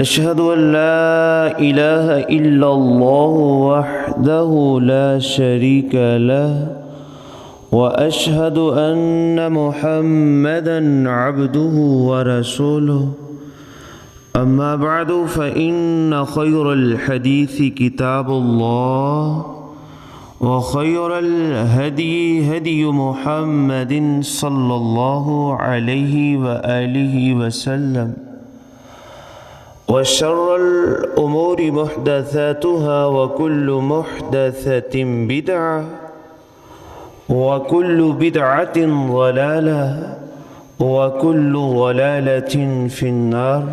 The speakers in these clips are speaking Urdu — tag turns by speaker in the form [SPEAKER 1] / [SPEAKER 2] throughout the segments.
[SPEAKER 1] أشهد أن لا إله إلا الله وحده لا شريك له وأشهد أن محمدًا عبده ورسوله أما بعد فإن خير الحديث كتاب الله وخير الهدي هدي محمد صلى الله عليه وآله وسلم وشر الأمور محدثاتها وكل محدثة بدعة وكل بدعة ضلالة وكل ضلالة في النار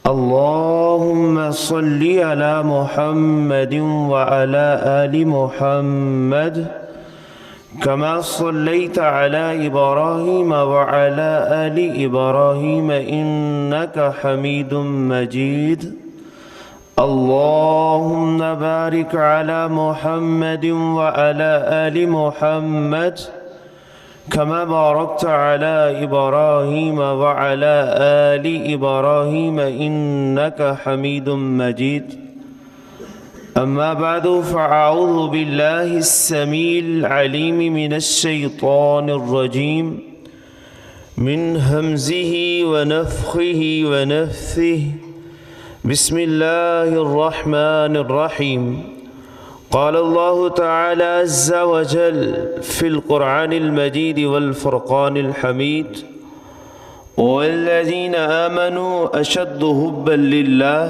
[SPEAKER 1] اللهم صل على محمد وعلى آل محمد كما صليت على إبراهيم وعلى آل إبراهيم إنك حميد مجيد اللهم بارك على محمد وعلى آل محمد كما باركت على إبراهيم وعلى آل إبراهيم إنك حميد مجيد أما بعد فأعوذ بالله السميع العليم من الشيطان الرجيم من همزه ونفخه ونفثه بسم الله الرحمن الرحيم قال الله تعالى عز وجل في القرآن المجيد والفرقان الحميد والذين آمنوا أشد حبا لله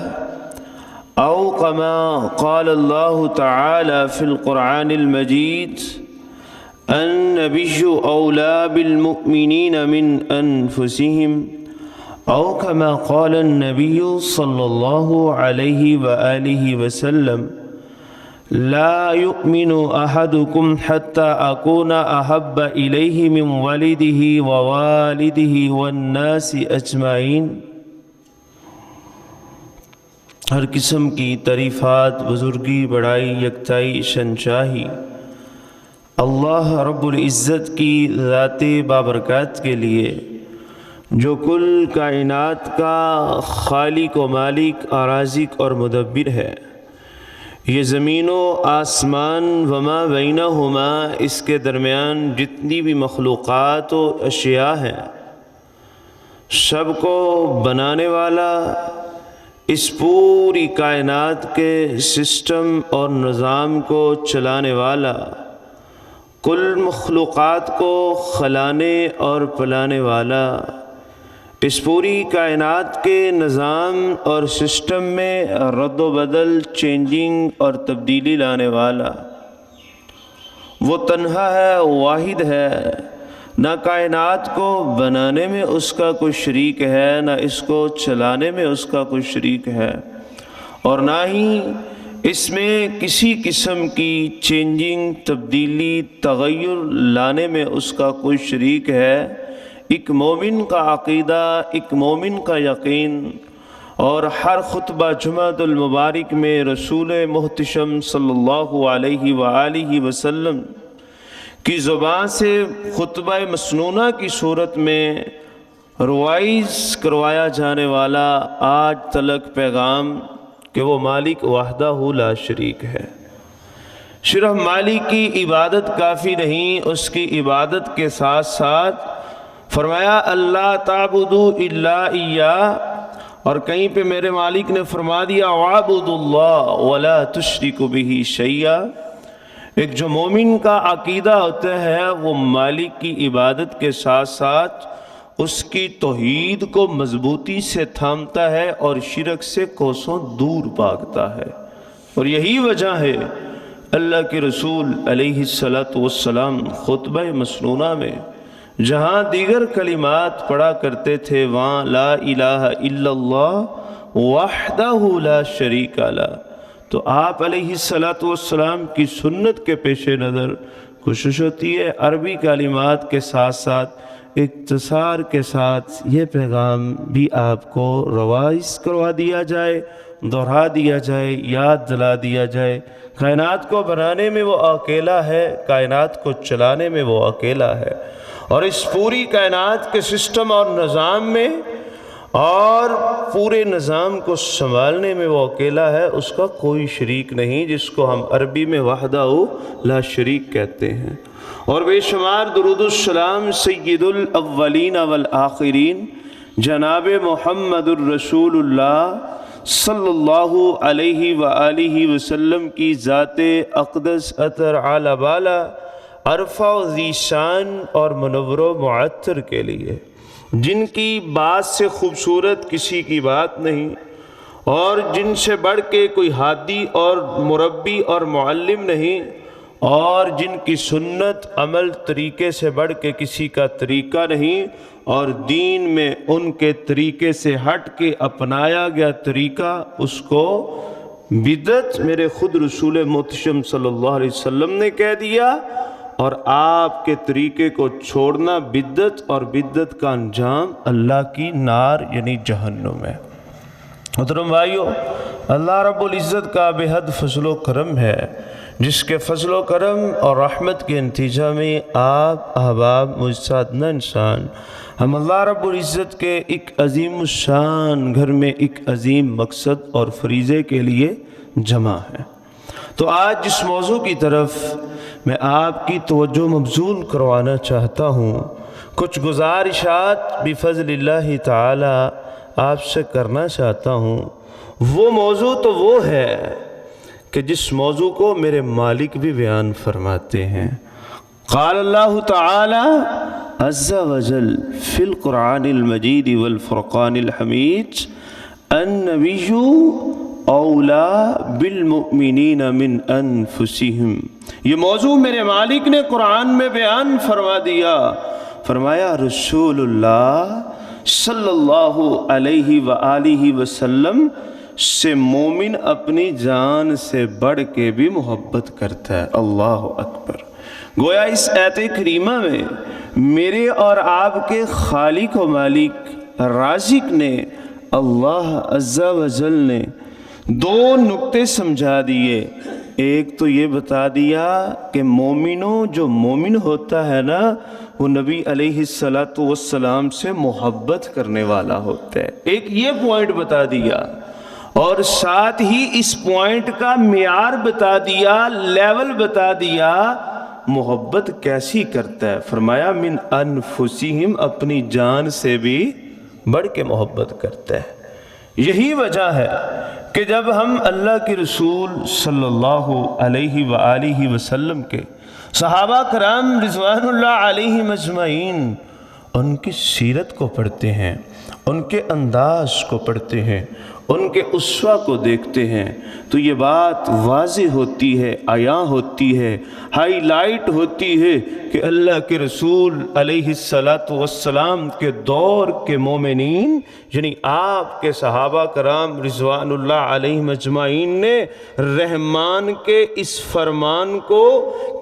[SPEAKER 1] أو كما قال الله تعالى في القرآن المجيد النبي أولى بالمؤمنين من أنفسهم أو كما قال النبي صلى الله عليه وآله وسلم لا يؤمن أحدكم حتى أكون أحب إليه من والده ووالده والناس أجمعين ہر قسم کی تعریفات بزرگی بڑائی یکتائی شنشاہی اللہ رب العزت کی ذات بابرکات کے لیے جو کل کائنات کا خالق و مالک رازق اور مدبر ہے۔ یہ زمین و آسمان وما بینہما اس کے درمیان جتنی بھی مخلوقات و اشیاء ہیں سب کو بنانے والا، اس پوری کائنات کے سسٹم اور نظام کو چلانے والا، کل مخلوقات کو کھلانے اور پلانے والا، اس پوری کائنات کے نظام اور سسٹم میں رد و بدل، چینجنگ اور تبدیلی لانے والا، وہ تنہا ہے، واحد ہے، نہ کائنات کو بنانے میں اس کا کوئی شریک ہے، نہ اس کو چلانے میں اس کا کوئی شریک ہے، اور نہ ہی اس میں کسی قسم کی چینجنگ، تبدیلی، تغیر لانے میں اس کا کوئی شریک ہے۔ ایک مومن کا عقیدہ، ایک مومن کا یقین، اور ہر خطبہ جمعۃ المبارک میں رسول محتشم صلی اللہ علیہ وآلہ وسلم کی زبان سے خطبہ مسنونہ کی صورت میں روائز کروایا جانے والا آج تلک پیغام کہ وہ مالک وحدہ لا شریک ہے۔ صرف مالک کی عبادت کافی نہیں، اس کی عبادت کے ساتھ ساتھ فرمایا اللہ تعبدوا الا ایاہ، اور کہیں پہ میرے مالک نے فرما دیا وَاعْبُدُوا اللَّهَ وَلَا تُشْرِكُوا بِهِ شَيْئًا۔ ایک جو مومن کا عقیدہ ہوتا ہے وہ مالک کی عبادت کے ساتھ ساتھ اس کی توحید کو مضبوطی سے تھامتا ہے اور شرک سے کوسوں دور بھاگتا ہے، اور یہی وجہ ہے اللہ کے رسول علیہ السلام خطبہ مسنونہ میں جہاں دیگر کلمات پڑھا کرتے تھے وہاں لا الہ الا اللہ وحدہ لا شریک لہ، تو آپ علیہ السلام کی سنت کے پیش نظر کوشش ہوتی ہے عربی کلمات کے ساتھ ساتھ اختصار کے ساتھ یہ پیغام بھی آپ کو روائز کروا دیا جائے، دہرا دیا جائے، یاد دلا دیا جائے۔ کائنات کو بنانے میں وہ اکیلا ہے، کائنات کو چلانے میں وہ اکیلا ہے، اور اس پوری کائنات کے سسٹم اور نظام میں اور پورے نظام کو سنبھالنے میں وہ اکیلا ہے، اس کا کوئی شریک نہیں، جس کو ہم عربی میں وحدہ لا شریک کہتے ہیں۔ اور بے شمار درود السلام سید الاولین والآخرین جناب محمد الرسول اللہ صلی اللہ علیہ وآلہ وسلم کی ذات اقدس اطہر اعلیٰ بالا عرفہ و ذیشان اور منور و معطر کے لیے، جن کی بات سے خوبصورت کسی کی بات نہیں، اور جن سے بڑھ کے کوئی ہادی اور مربی اور معلم نہیں، اور جن کی سنت عمل طریقے سے بڑھ کے کسی کا طریقہ نہیں، اور دین میں ان کے طریقے سے ہٹ کے اپنایا گیا طریقہ اس کو بدعت میرے خود رسول محتشم صلی اللہ علیہ وسلم نے کہہ دیا، اور آپ کے طریقے کو چھوڑنا بدعت، اور بدعت کا انجام اللہ کی نار یعنی جہنم ہے۔ محترم بھائیو، اللہ رب العزت کا بے حد فضل و کرم ہے، جس کے فضل و کرم اور رحمت کے نتیجہ میں آپ احباب مجسادنا انسان ہم اللہ رب العزت کے ایک عظیم الشان گھر میں ایک عظیم مقصد اور فریضے کے لیے جمع ہیں۔ تو آج جس موضوع کی طرف میں آپ کی توجہ مبذول کروانا چاہتا ہوں، کچھ گزارشات بفضل اللہ تعالی آپ سے کرنا چاہتا ہوں، وہ موضوع تو وہ ہے کہ جس موضوع کو میرے مالک بھی بیان فرماتے ہیں۔ قال اللہ تعالی عز وجل فی القرآن المجید والفرقان الحمید النبی اولا بالمؤمنین من انفسہم۔ یہ موضوع میرے مالک نے قرآن میں بیان فرما دیا، فرمایا رسول اللہ صلی اللہ علیہ وآلہ وسلم سے مومن اپنی جان سے بڑھ کے بھی محبت کرتا ہے۔ اللہ اکبر۔ گویا اس آیت کریمہ میں میرے اور آپ کے خالق و مالک رازق نے، اللہ عز و جل نے دو نکتے سمجھا دیے۔ ایک تو یہ بتا دیا کہ مومنوں، جو مومن ہوتا ہے نا، وہ نبی علیہ السلام سے محبت کرنے والا ہوتا ہے، ایک یہ پوائنٹ بتا دیا، اور ساتھ ہی اس پوائنٹ کا معیار بتا دیا، لیول بتا دیا، محبت کیسی کرتا ہے۔ فرمایا من انفسہم، اپنی جان سے بھی بڑھ کے محبت کرتا ہے۔ یہی وجہ ہے کہ جب ہم اللہ کے رسول صلی اللہ علیہ وآلہ وسلم کے صحابہ کرام رضوان اللہ علیہم اجمعین ان کی سیرت کو پڑھتے ہیں، ان کے انداز کو پڑھتے ہیں، ان کے اسوہ کو دیکھتے ہیں، تو یہ بات واضح ہوتی ہے، عیاں ہوتی ہے، ہائی لائٹ ہوتی ہے کہ اللہ کے رسول علیہ السلام کے دور کے مومنین، یعنی آپ کے صحابہ کرام رضوان اللہ علیہم اجمعین نے رحمان کے اس فرمان کو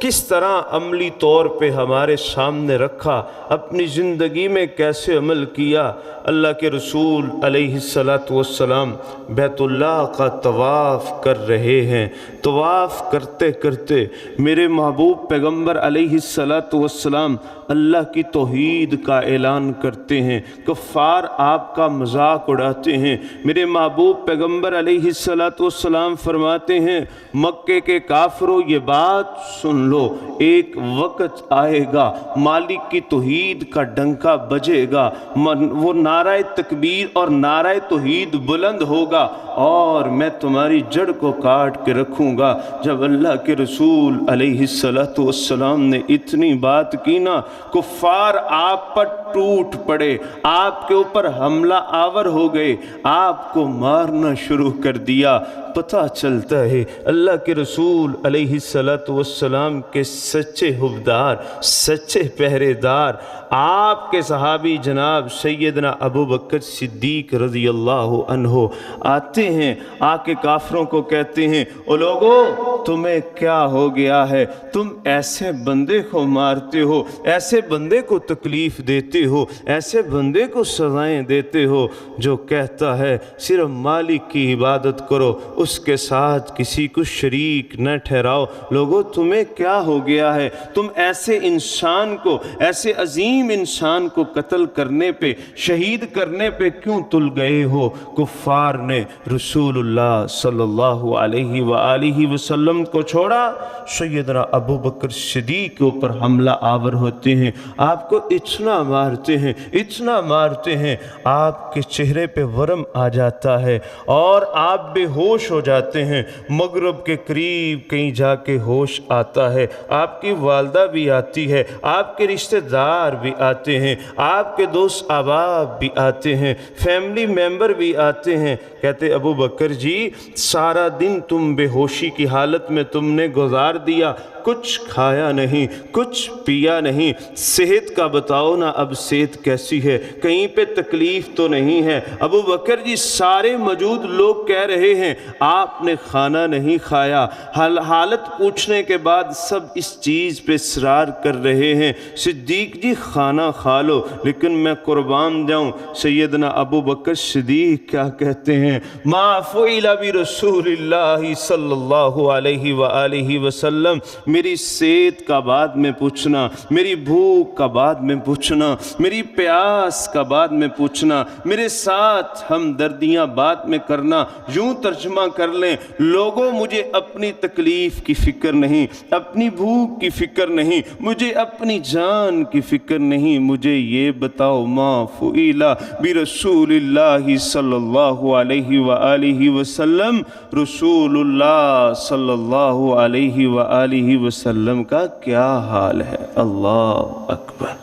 [SPEAKER 1] کس طرح عملی طور پہ ہمارے سامنے رکھا، اپنی زندگی میں کیسے عمل کیا۔ اللہ کے رسول علیہ السلام بیت اللہ کا طواف کر رہے ہیں، طواف کرتے کرتے میرے محبوب پیغمبر علیہ السلام اللہ کی توحید کا اعلان کرتے ہیں، کفار آپ کا مذاق اڑاتے ہیں۔ میرے محبوب پیغمبر علیہ السلام فرماتے ہیں مکے کے کافروں یہ بات سن لو، ایک وقت آئے گا مالک کی توحید کا ڈنکا بجے گا، وہ نعرہ تکبیر اور نعرہ توحید بلند ہوگا، اور میں تمہاری جڑ کو کاٹ کے رکھوں گا۔ جب اللہ کے رسول علیہ السلام نے اتنی بات کی نا، کفار آپ پر ٹوٹ پڑے، آپ کے اوپر حملہ آور ہو گئے، آپ کو مارنا شروع کر دیا۔ پتہ چلتا ہے اللہ کے رسول علیہ السلام کے سچے حبدار، سچے پہرے دار، آپ کے صحابی جناب سیدنا ابو بکر صدیق رضی اللہ عنہ آتے ہیں، آ کے کافروں کو کہتے ہیں او لوگو تمہیں کیا ہو گیا ہے، تم ایسے بندے کو مارتے ہو، ایسے بندے کو تکلیف دیتے ہو، ایسے بندے کو سزائیں دیتے ہو۔ ہو جو کہتا ہے صرف مالک کی عبادت کرو، اس کے ساتھ کسی کو شریک نہ ٹھہراؤ۔ لوگو تمہیں کیا ہو گیا ہے؟ تم ایسے انسان کو، ایسے عظیم انسان کو قتل کرنے پہ، شہید کرنے پہ کیوں تل گئے ہو؟ کفار نے رسول اللہ صلی اللہ علیہ وآلہ وسلم کو چھوڑا، سیدنا ابو بکر صدیق کے اوپر حملہ آور ہوتے ہیں، آپ کو اتنا مارتے ہیں، اتنا مارتے ہیں، آپ کے چہرے پہ ورم آ جاتا ہے اور آپ بے ہوش ہو جاتے ہیں۔ مغرب کے قریب کہیں جا کے ہوش آتا ہے، آپ کی والدہ بھی آتی ہے، آپ کے رشتہ دار بھی آتے ہیں، آپ کے دوست احباب بھی آتے ہیں، فیملی ممبر بھی آتے ہیں، کہتے ابو بکر جی سارا دن تم بے ہوشی کی حالت میں تم نے گزار دیا، کچھ کھایا نہیں، کچھ پیا نہیں، صحت کا بتاؤ نا، اب صحت کیسی ہے؟ کہیں پہ تکلیف تو نہیں ہے؟ ابو بکر جی سارے موجود لوگ کہہ رہے ہیں آپ نے کھانا نہیں کھایا، حالت پوچھنے کے بعد سب اس چیز پہ اصرار کر رہے ہیں، صدیق جی کھانا کھا لو، لیکن میں قربان جاؤں۔ سیدنا ابو بکر صدیق کیا کہتے ہیں؟ ما فعل برسول اللہ صلی اللہ علیہ وآلہ وسلم، میری صحت کا بعد میں پوچھنا، میری بھوک کا بعد میں پوچھنا، میری پیاس کا بعد میں پوچھنا، میرے ساتھ ہمدردیاں بعد میں کرنا۔ یوں ترجمہ کر لیں، لوگوں مجھے اپنی تکلیف کی فکر نہیں، اپنی بھوک کی فکر نہیں، مجھے اپنی جان کی فکر نہیں، مجھے یہ بتاؤ ما فعل برسول اللہ صلی اللہ علیہ وآلہ وسلم، رسول اللہ صلی اللہ علیہ وآلہ وسلم کا کیا حال ہے؟ اللہ اکبر۔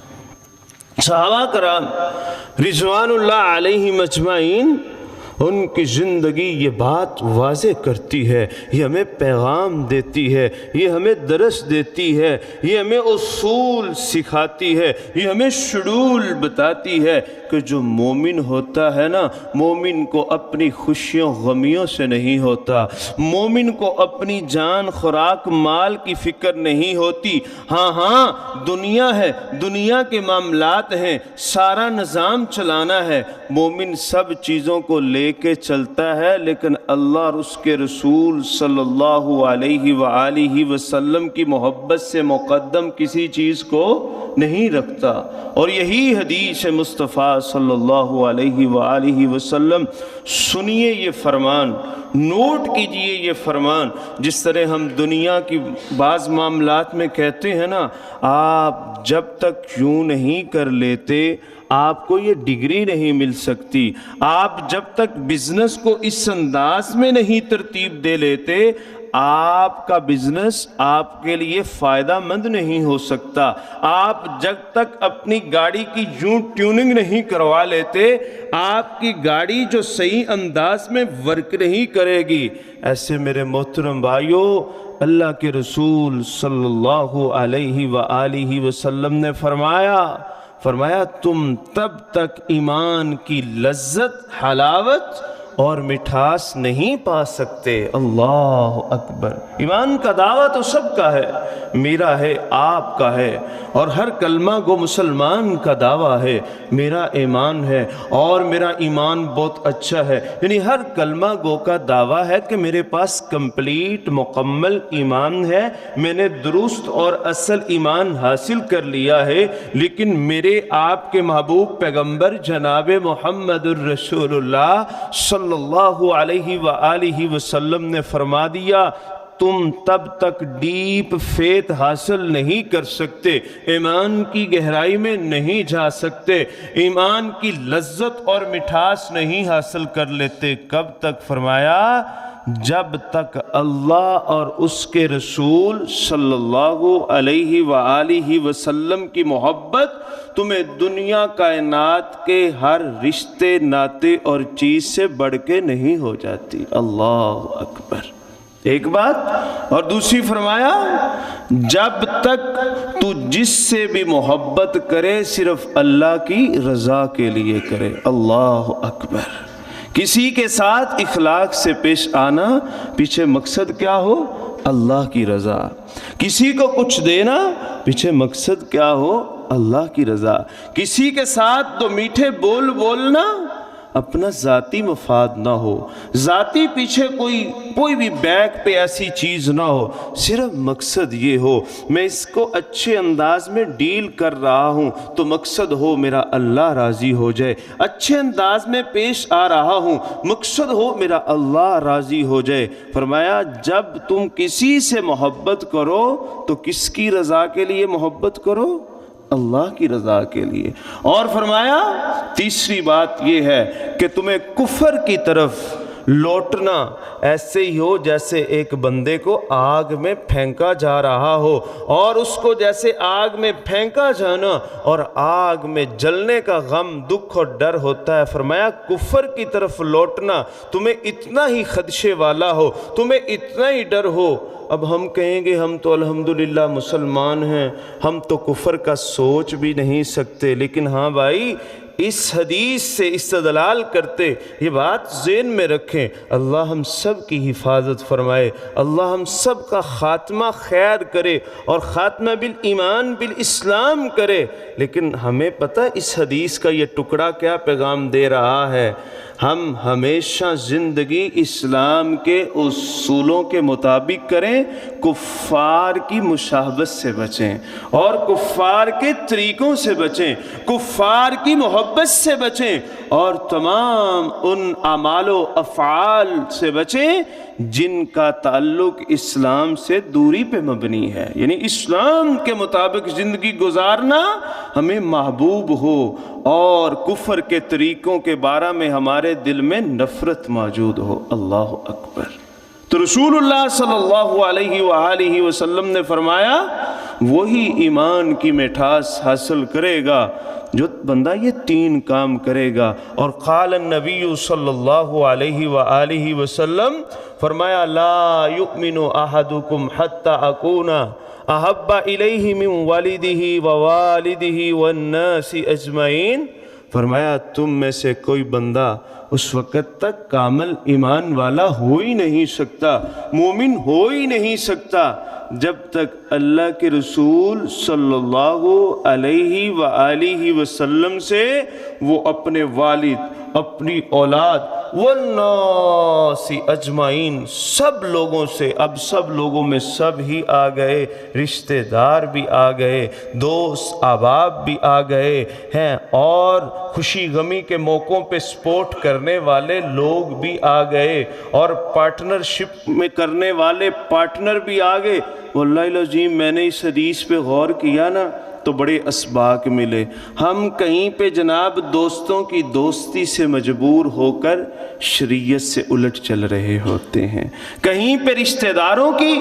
[SPEAKER 1] صحابہ کرام رضوان اللہ علیہم اجمعین، ان کی زندگی یہ بات واضح کرتی ہے، یہ ہمیں پیغام دیتی ہے، یہ ہمیں درس دیتی ہے، یہ ہمیں اصول سکھاتی ہے، یہ ہمیں شیڈول بتاتی ہے کہ جو مومن ہوتا ہے نا، مومن کو اپنی خوشیوں غمیوں سے نہیں ہوتا، مومن کو اپنی جان خوراک مال کی فکر نہیں ہوتی۔ ہاں دنیا ہے، دنیا کے معاملات ہیں، سارا نظام چلانا ہے، مومن سب چیزوں کو لے کے چلتا ہے، لیکن اللہ اور اس کے رسول صلی اللہ علیہ وآلہ وسلم کی محبت سے مقدم کسی چیز کو نہیں رکھتا۔ اور یہی حدیث مصطفیٰ صلی اللہ علیہ وآلہ وسلم، سنیے یہ فرمان، نوٹ کیجئے یہ فرمان۔ جس طرح ہم دنیا کی بعض معاملات میں کہتے ہیں نا، آپ جب تک یوں نہیں کر لیتے آپ کو یہ ڈگری نہیں مل سکتی، آپ جب تک بزنس کو اس انداز میں نہیں ترتیب دے لیتے آپ کا بزنس آپ کے لیے فائدہ مند نہیں ہو سکتا، آپ جب تک اپنی گاڑی کی یوں ٹیوننگ نہیں کروا لیتے آپ کی گاڑی جو صحیح انداز میں ورک نہیں کرے گی۔ ایسے میرے محترم بھائیو، اللہ کے رسول صلی اللہ علیہ وآلہ وسلم نے فرمایا تم تب تک ایمان کی لذت، حلاوت اور مٹھاس نہیں پا سکتے۔ اللہ اکبر۔ ایمان کا دعویٰ تو سب کا ہے، میرا ہے، آپ کا ہے، اور ہر کلمہ گو مسلمان کا دعویٰ ہے میرا ایمان ہے اور میرا ایمان بہت اچھا ہے، یعنی ہر کلمہ گو کا دعویٰ ہے کہ میرے پاس کمپلیٹ مکمل ایمان ہے، میں نے درست اور اصل ایمان حاصل کر لیا ہے۔ لیکن میرے آپ کے محبوب پیغمبر جناب محمد الرسول اللہ صلی اللہ علیہ وآلہ وسلم نے فرما دیا تم تب تک ڈیپ فیتھ حاصل نہیں کر سکتے، ایمان کی گہرائی میں نہیں جا سکتے، ایمان کی لذت اور مٹھاس نہیں حاصل کر لیتے۔ کب تک؟ فرمایا جب تک اللہ اور اس کے رسول صلی اللہ علیہ وآلہ وسلم کی محبت تمہیں دنیا کائنات کے ہر رشتے ناتے اور چیز سے بڑھ کے نہیں ہو جاتی۔ اللہ اکبر۔ ایک بات، اور دوسری فرمایا جب تک تو جس سے بھی محبت کرے صرف اللہ کی رضا کے لیے کرے۔ اللہ اکبر۔ کسی کے ساتھ اخلاق سے پیش آنا، پیچھے مقصد کیا ہو؟ اللہ کی رضا۔ کسی کو کچھ دینا، پیچھے مقصد کیا ہو؟ اللہ کی رضا۔ کسی کے ساتھ دو میٹھے بول بولنا، اپنا ذاتی مفاد نہ ہو، ذاتی پیچھے کوئی بھی بیک پہ ایسی چیز نہ ہو، صرف مقصد یہ ہو میں اس کو اچھے انداز میں ڈیل کر رہا ہوں تو مقصد ہو میرا اللہ راضی ہو جائے، اچھے انداز میں پیش آ رہا ہوں مقصد ہو میرا اللہ راضی ہو جائے۔ فرمایا جب تم کسی سے محبت کرو تو کس کی رضا کے لیے محبت کرو؟ اللہ کی رضا کے لیے۔ اور فرمایا تیسری بات یہ ہے کہ تمہیں کفر کی طرف لوٹنا ایسے ہی ہو جیسے ایک بندے کو آگ میں پھینکا جا رہا ہو، اور اس کو جیسے آگ میں پھینکا جانا اور آگ میں جلنے کا غم، دکھ اور ڈر ہوتا ہے، فرمایا کفر کی طرف لوٹنا تمہیں اتنا ہی خدشے والا ہو، تمہیں اتنا ہی ڈر ہو۔ اب ہم کہیں گے ہم تو الحمدللہ مسلمان ہیں، ہم تو کفر کا سوچ بھی نہیں سکتے، لیکن ہاں بھائی اس حدیث سے استدلال کرتے یہ بات ذہن میں رکھیں، اللہ ہم سب کی حفاظت فرمائے، اللہ ہم سب کا خاتمہ خیر کرے اور خاتمہ بالایمان بالاسلام کرے۔ لیکن ہمیں پتہ اس حدیث کا یہ ٹکڑا کیا پیغام دے رہا ہے؟ ہم ہمیشہ زندگی اسلام کے اصولوں کے مطابق کریں، کفار کی مشابہت سے بچیں اور کفار کے طریقوں سے بچیں، کفار کی محبت سے بچیں اور تمام ان اعمال و افعال سے بچیں جن کا تعلق اسلام سے دوری پہ مبنی ہے، یعنی اسلام کے مطابق زندگی گزارنا ہمیں محبوب ہو اور کفر کے طریقوں کے بارے میں ہمارے دل میں نفرت موجود ہو۔ اللہ اکبر۔ تو رسول اللہ صلی اللہ علیہ وآلہ وسلم نے فرمایا وہی ایمان کی مٹھاس حاصل کرے گا جو بندہ یہ تین کام کرے گا۔ اور قال النبی صلی اللہ علیہ وآلہ وسلم، فرمایا لا یؤمن احدکم حتی اکون احب الیہ من والدہ ووالدہ والناس اجمعین، فرمایا تم میں سے کوئی بندہ اس وقت تک کامل ایمان والا ہو ہی نہیں سکتا، مومن ہو ہی نہیں سکتا جب تک اللہ کے رسول صلی اللہ علیہ وآلہ وسلم سے وہ اپنے والد، اپنی اولاد، والناس اجمعین، سب لوگوں سے، اب سب لوگوں میں سب ہی آ گئے، رشتہ دار بھی آ گئے، دوست احباب بھی آ گئے ہیں، اور خوشی غمی کے موقعوں پہ سپورٹ کرنے والے لوگ بھی آ گئے، اور پارٹنرشپ میں کرنے والے پارٹنر بھی آ گئے۔ واللہ العظیم میں نے اس حدیث پہ غور کیا نا تو بڑے اسباق ملے۔ ہم کہیں پہ جناب دوستوں کی دوستی سے مجبور ہو کر شریعت سے الٹ چل رہے ہوتے ہیں، کہیں پہ رشتہ داروں کی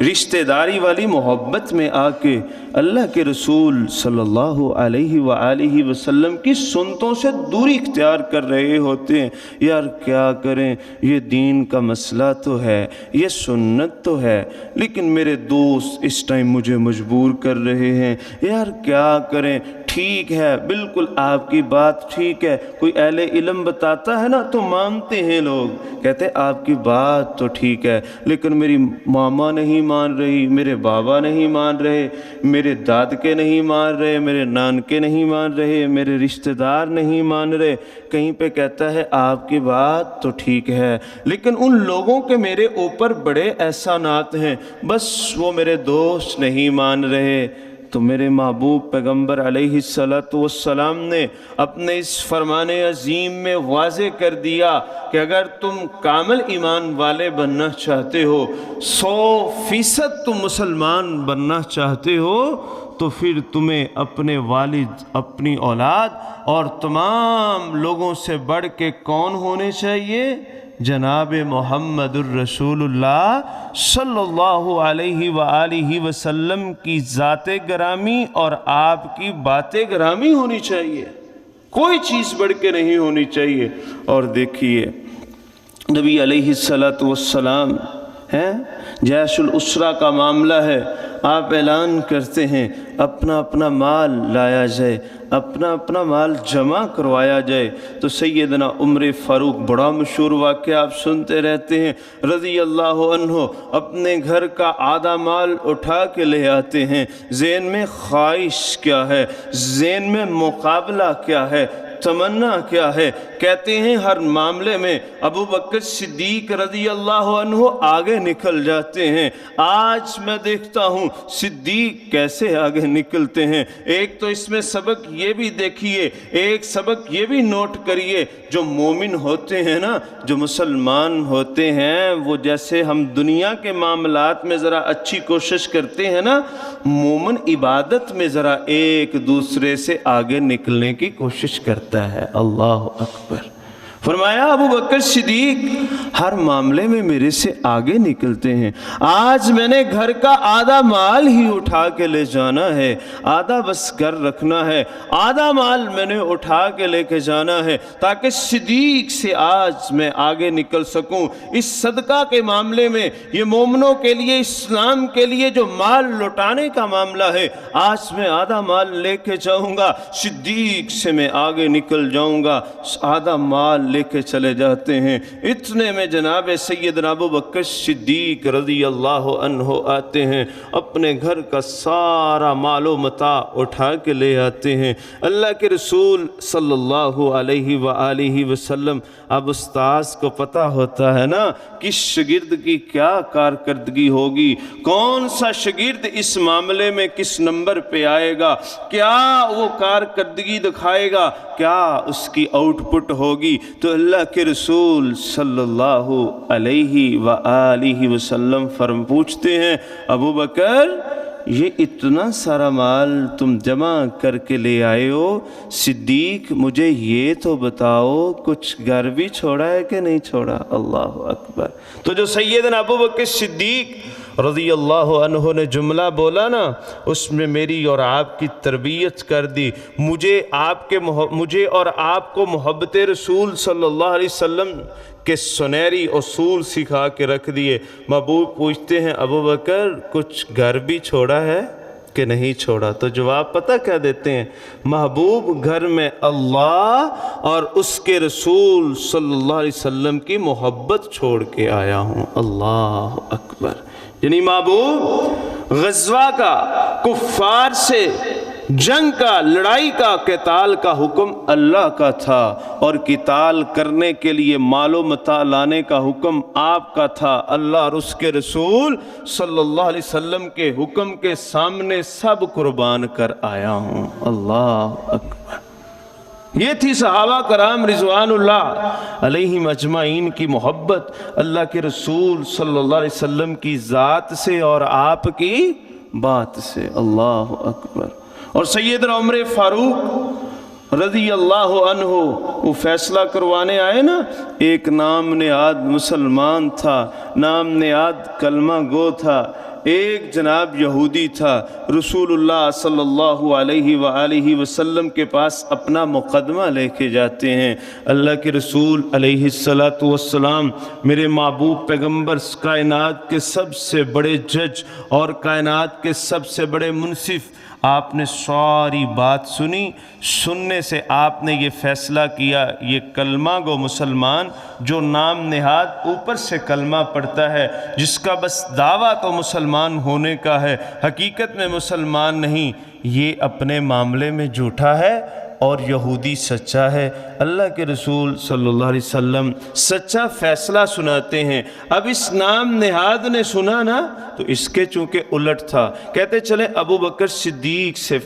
[SPEAKER 1] رشتہ داری والی محبت میں آ کے اللہ کے رسول صلی اللہ علیہ وآلہ وسلم کی سنتوں سے دوری اختیار کر رہے ہوتے ہیں۔ یار کیا کریں، یہ دین کا مسئلہ تو ہے، یہ سنت تو ہے، لیکن میرے دوست اس ٹائم مجھے مجبور کر رہے ہیں، یار کیا کریں۔ ٹھیک ہے، بالکل آپ کی بات ٹھیک ہے، کوئی اہل علم بتاتا ہے نا تو مانتے ہیں لوگ، کہتے ہیں آپ کی بات تو ٹھیک ہے لیکن میری ماما نہیں مان رہی، میرے بابا نہیں مان رہے، میرے دادکے نہیں مان رہے، میرے نانکے نہیں مان رہے، میرے رشتہ دار نہیں مان رہے۔ کہیں پہ کہتا ہے آپ کی بات تو ٹھیک ہے لیکن ان لوگوں کے میرے اوپر بڑے احسانات ہیں، بس وہ میرے دوست نہیں مان رہے۔ تو میرے محبوب پیغمبر علیہ السلام نے اپنے اس فرمان عظیم میں واضح کر دیا کہ اگر تم کامل ایمان والے بننا چاہتے ہو، 100% تم مسلمان بننا چاہتے ہو، تو پھر تمہیں اپنے والد، اپنی اولاد اور تمام لوگوں سے بڑھ کے کون ہونے چاہیے؟ جناب محمد الرسول اللہ صلی اللہ علیہ وآلہ وسلم کی ذات گرامی اور آپ کی بات گرامی ہونی چاہیے، کوئی چیز بڑھ کے نہیں ہونی چاہیے۔ اور دیکھیے نبی علیہ السلام ہیں، جیش الاسرہ کا معاملہ ہے، آپ اعلان کرتے ہیں اپنا اپنا مال لایا جائے، اپنا اپنا مال جمع کروایا جائے۔ تو سیدنا عمر فاروق، بڑا مشہور واقعہ آپ سنتے رہتے ہیں، رضی اللہ عنہ اپنے گھر کا آدھا مال اٹھا کے لے آتے ہیں۔ ذہن میں خواہش کیا ہے، ذہن میں مقابلہ کیا ہے؟ تمنا کیا ہے؟ کہتے ہیں ہر معاملے میں ابو بکر صدیق رضی اللہ عنہ آگے نکل جاتے ہیں۔ آج میں دیکھتا ہوں صدیق کیسے آگے نکلتے ہیں۔ ایک تو اس میں سبق یہ بھی دیکھیے، ایک سبق یہ بھی نوٹ کریے، جو مومن ہوتے ہیں نا، جو مسلمان ہوتے ہیں، وہ جیسے ہم دنیا کے معاملات میں ذرا اچھی کوشش کرتے ہیں نا، مومن عبادت میں ذرا ایک دوسرے سے آگے نکلنے کی کوشش کرتا ہے۔ اللہ اکبر۔ فرمایا ابو بکر صدیق ہر معاملے میں میرے سے آگے نکلتے ہیں۔ آج میں نے گھر کا آدھا مال ہی اٹھا کے لے جانا ہے، آدھا بس گھر رکھنا ہے، آدھا مال میں نے اٹھا کے لے کے جانا ہے تاکہ صدیق سے آج میں آگے نکل سکوں۔ اس صدقہ کے معاملے میں یہ مومنوں کے لیے، اسلام کے لیے جو مال لوٹانے کا معاملہ ہے، آج میں آدھا مال لے کے جاؤں گا، صدیق سے میں آگے نکل جاؤں گا، آدھا مال لے کے چلے جاتے ہیں۔ اتنے میں جناب سیدنا ابو بکر صدیق رضی اللہ عنہ آتے ہیں، اپنے گھر کا سارا مال و متاع اٹھا کے لے آتے ہیں۔ اللہ کے رسول صلی اللہ علیہ وآلہ وسلم، اب استاذ کو پتہ ہوتا ہے نا کس شاگرد کی کیا کارکردگی ہوگی، کون سا شاگرد اس معاملے میں کس نمبر پہ آئے گا، کیا وہ کارکردگی دکھائے گا، کیا اس کی آؤٹ پٹ ہوگی۔ تو اللہ کے رسول صلی اللہ علیہ وآلہ وسلم پوچھتے ہیں ابو بکر یہ اتنا سارا مال تم جمع کر کے لے آئے ہو، صدیق مجھے یہ تو بتاؤ کچھ گھر بھی چھوڑا ہے کہ نہیں چھوڑا؟ اللہ اکبر۔ تو جو سیدنا ابو بکر صدیق رضی اللہ عنہ نے جملہ بولا نا، اس میں میری اور آپ کی تربیت کر دی، مجھے اور آپ کو محبت رسول صلی اللہ علیہ وسلم کے سنہری اصول سکھا کے رکھ دیے۔ محبوب پوچھتے ہیں ابو بکر کچھ گھر بھی چھوڑا ہے کہ نہیں چھوڑا؟ تو جواب پتہ کیا دیتے ہیں؟ محبوب گھر میں اللہ اور اس کے رسول صلی اللہ علیہ وسلم کی محبت چھوڑ کے آیا ہوں۔ اللہ اکبر۔ یعنی محبوب غزوہ کا، کفار سے جنگ کا، لڑائی کا، قتال کا حکم اللہ کا تھا، اور قتال کرنے کے لیے مال و متاع لانے کا حکم آپ کا تھا۔ اللہ اور اس کے رسول صلی اللہ علیہ وسلم کے حکم کے سامنے سب قربان کر آیا ہوں۔ اللہ اکبر۔ یہ تھی صحابہ کرام رضوان اللہ علیہم اجمعین کی محبت اللہ کے رسول صلی اللہ علیہ وسلم کی ذات سے اور آپ کی بات سے۔ اللہ اکبر۔ اور سیدنا عمر فاروق رضی اللہ عنہ وہ فیصلہ کروانے آئے نا، ایک نام نہاد مسلمان تھا، نام نہاد کلمہ گو تھا، ایک جناب یہودی تھا۔ رسول اللہ صلی اللہ علیہ وآلہ وسلم کے پاس اپنا مقدمہ لے کے جاتے ہیں۔ اللہ کے رسول علیہ السلام، میرے محبوب پیغمبر، کائنات کے سب سے بڑے جج اور کائنات کے سب سے بڑے منصف، آپ نے ساری بات سنی، سننے سے آپ نے یہ فیصلہ کیا یہ کلمہ گو مسلمان جو نام نہاد اوپر سے کلمہ پڑھتا ہے، جس کا بس دعویٰ تو مسلمان ہونے کا ہے، حقیقت میں مسلمان نہیں، یہ اپنے معاملے میں جھوٹا ہے اور یہودی سچا ہے۔ اللہ کے رسول صلی اللہ علیہ وسلم سچا فیصلہ سناتے ہیں۔ اب اس نام نہاد نے سنا نا تو اس کے چونکہ الٹ تھا، کہتے چلے ابو بکر صدیق سے،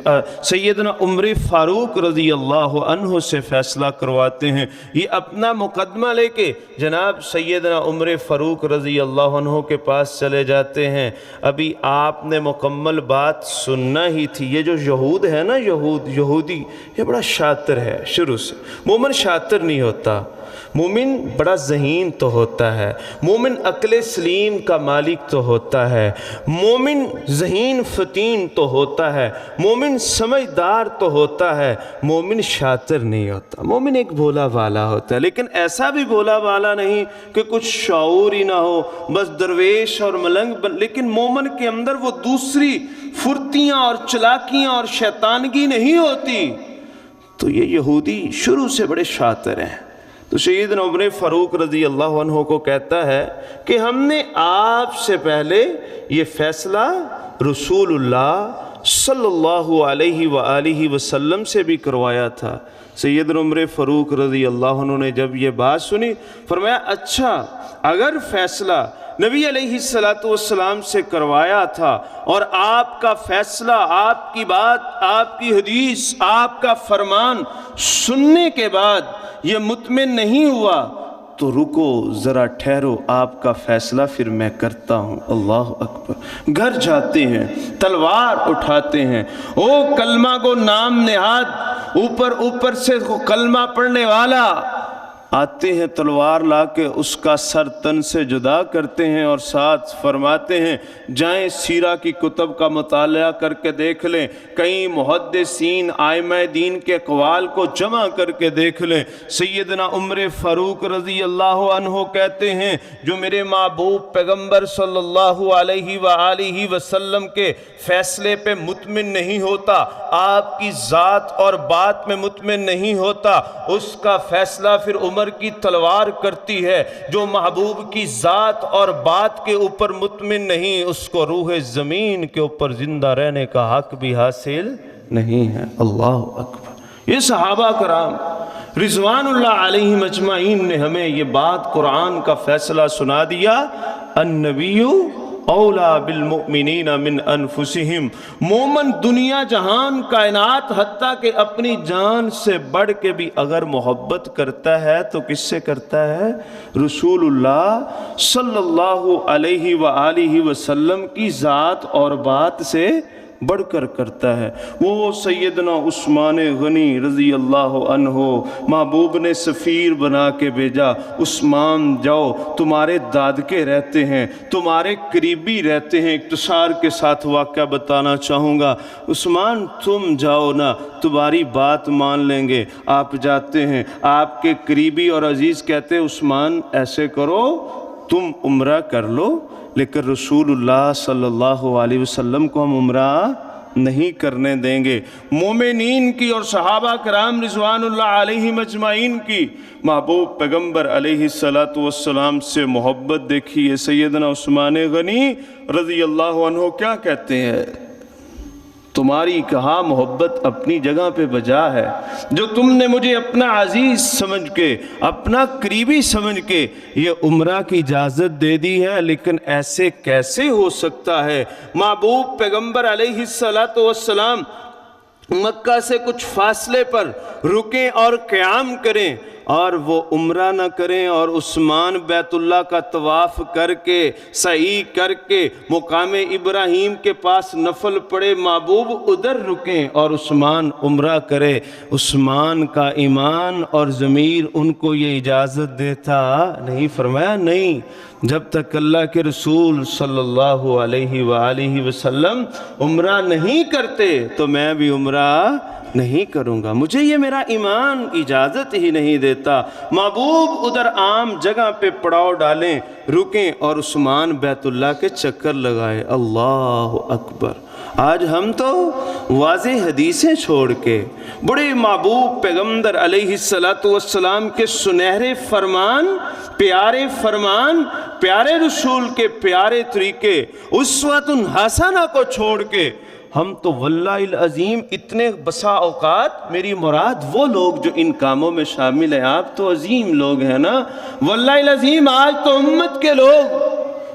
[SPEAKER 1] سیدنا عمر فاروق رضی اللہ عنہ سے فیصلہ کرواتے ہیں۔ یہ اپنا مقدمہ لے کے جناب سیدنا عمر فاروق رضی اللہ عنہ کے پاس چلے جاتے ہیں۔ ابھی آپ نے مکمل بات سننا ہی تھی۔ یہ جو یہود ہے نا، یہودی، یہ بڑا شاطر ہے شروع سے۔ مومن شاطر نہیں ہوتا، مومن بڑا ذہین تو ہوتا ہے، مومن عقل سلیم کا مالک تو ہوتا ہے، مومن ذہین فتین تو ہوتا ہے، مومن سمجھدار تو ہوتا ہے، مومن شاطر نہیں ہوتا۔ مومن ایک بھولا بالا ہوتا ہے، لیکن ایسا بھی بھولا بالا نہیں کہ کچھ شعور ہی نہ ہو، بس درویش اور ملنگ لیکن مومن کے اندر وہ دوسری پھرتیاں اور چلاکیاں اور شیطانگی نہیں ہوتی۔ تو یہ یہودی شروع سے بڑے شاطر ہیں۔ تو سیدنا عمر فاروق رضی اللہ عنہ کو کہتا ہے کہ ہم نے آپ سے پہلے یہ فیصلہ رسول اللہ صلی اللہ علیہ وآلہ وسلم سے بھی کروایا تھا۔ سیدنا عمر فاروق رضی اللہ عنہ نے جب یہ بات سنی فرمایا اچھا اگر فیصلہ نبی علیہ السلام سے کروایا تھا اور آپ کا فیصلہ، آپ کی بات، آپ کی حدیث، آپ کا فرمان سننے کے بعد یہ مطمئن نہیں ہوا تو رکو ذرا ٹھہرو، آپ کا فیصلہ پھر میں کرتا ہوں۔ اللہ اکبر۔ گھر جاتے ہیں، تلوار اٹھاتے ہیں، او کلمہ کو نام نہاد اوپر سے کلمہ پڑھنے والا آتے ہیں، تلوار لا کے اس کا سر تن سے جدا کرتے ہیں اور ساتھ فرماتے ہیں جائیں سیرہ کی کتب کا مطالعہ کر کے دیکھ لیں، کئی محدثین ائمہ دین کے اقوال کو جمع کر کے دیکھ لیں۔ سیدنا عمر فاروق رضی اللہ عنہ کہتے ہیں جو میرے محبوب پیغمبر صلی اللہ علیہ وآلہ وسلم کے فیصلے پہ مطمئن نہیں ہوتا، آپ کی ذات اور بات میں مطمئن نہیں ہوتا، اس کا فیصلہ پھر عمر کی تلوار کرتی ہے۔ جو محبوب کی ذات اور بات کے اوپر مطمئن نہیں، اس کو روح زمین کے اوپر زندہ رہنے کا حق بھی حاصل نہیں ہے۔ اللہ اکبر۔ یہ صحابہ کرام رضوان اللہ علیہم اجمعین نے ہمیں یہ بات قرآن کا فیصلہ سنا دیا، النبی اولا بالمؤمنین من انفسہم، مومن دنیا جہان کائنات حتیٰ کہ اپنی جان سے بڑھ کے بھی اگر محبت کرتا ہے تو کس سے کرتا ہے؟ رسول اللہ صلی اللہ علیہ وآلہ وسلم کی ذات اور بات سے بڑھ کر کرتا ہے۔ وہ سیدنا عثمان غنی رضی اللہ عنہ محبوب نے سفیر بنا کے بھیجا، عثمان جاؤ، تمہارے دادکے رہتے ہیں، تمہارے قریبی رہتے ہیں۔ اختصار کے ساتھ واقعہ بتانا چاہوں گا، عثمان تم جاؤ نا، تمہاری بات مان لیں گے۔ آپ جاتے ہیں، آپ کے قریبی اور عزیز کہتے ہیں عثمان ایسے کرو تم عمرہ کر لو، لیکن رسول اللہ صلی اللہ علیہ وسلم کو ہم عمرہ نہیں کرنے دیں گے۔ مومنین کی اور صحابہ کرام رضوان اللہ علیہم اجمعین کی محبوب پیغمبر علیہ السلام سے محبت دیکھیے۔ سیدنا عثمان غنی رضی اللہ عنہ کیا کہتے ہیں؟ تمہاری کہا محبت اپنی جگہ پہ بجا ہے، جو تم نے مجھے اپنا عزیز سمجھ کے، اپنا قریبی سمجھ کے یہ عمرہ کی اجازت دے دی ہے، لیکن ایسے کیسے ہو سکتا ہے؟ محبوب پیغمبر علیہ السلام مکہ سے کچھ فاصلے پر رکیں اور قیام کریں اور وہ عمرہ نہ کریں، اور عثمان بیت اللہ کا طواف کر کے سعی کر کے مقام ابراہیم کے پاس نفل پڑے، محبوب ادھر رکیں اور عثمان عمرہ کرے۔ عثمان کا ایمان اور ضمیر ان کو یہ اجازت دیتا نہیں۔ فرمایا نہیں، جب تک اللہ کے رسول صلی اللہ علیہ وآلہ وسلم عمرہ نہیں کرتے تو میں بھی عمرہ نہیں کروں گا، مجھے یہ میرا ایمان اجازت ہی نہیں دیتا۔ محبوب ادھر عام جگہ پہ پڑاؤ ڈالیں، رکیں اور عثمان بیت اللہ کے چکر لگائے۔ اللہ اکبر۔ آج ہم تو واضح حدیثیں چھوڑ کے بڑے محبوب پیغمبر علیہ السلام کے سنہرے فرمان، پیارے رسول کے پیارے طریقے، اسوۃ حسنہ کو چھوڑ کے ہم تو واللہ العظیم اتنے بسا اوقات، میری مراد وہ لوگ جو ان کاموں میں شامل ہیں، آپ تو عظیم لوگ ہیں نا، واللہ العظیم آج تو امت کے لوگ